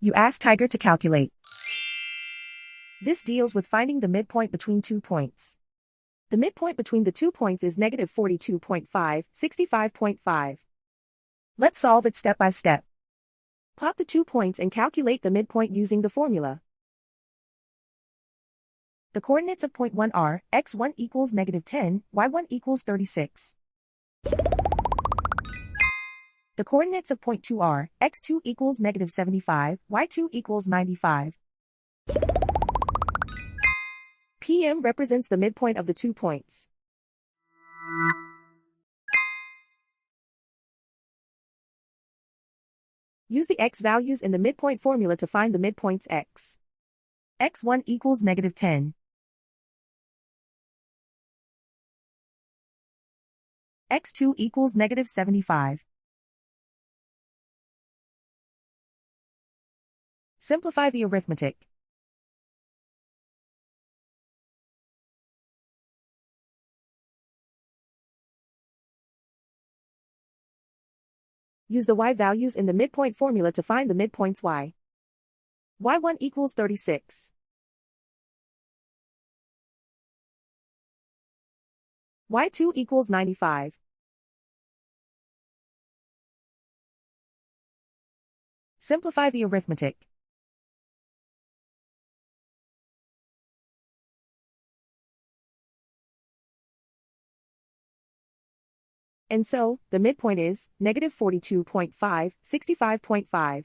You ask Tiger to calculate. This deals with finding the midpoint between 2 points. The midpoint between the 2 points is negative 42.5, 65.5. Let's solve it step by step. Plot the 2 points and calculate the midpoint using the formula. The coordinates of point 1 are, x1 equals negative 10, y1 equals 36. The coordinates of point 2 are, x2 equals negative 75, y2 equals 95. PM represents the midpoint of the 2 points. Use the x values in the midpoint formula to find the midpoints x. x1 equals negative 10. x2 equals negative 75. Simplify the arithmetic. Use the y values in the midpoint formula to find the midpoints y. y1 equals 36. y2 equals 95. Simplify the arithmetic. And so, the midpoint is negative 42.5, 65.5.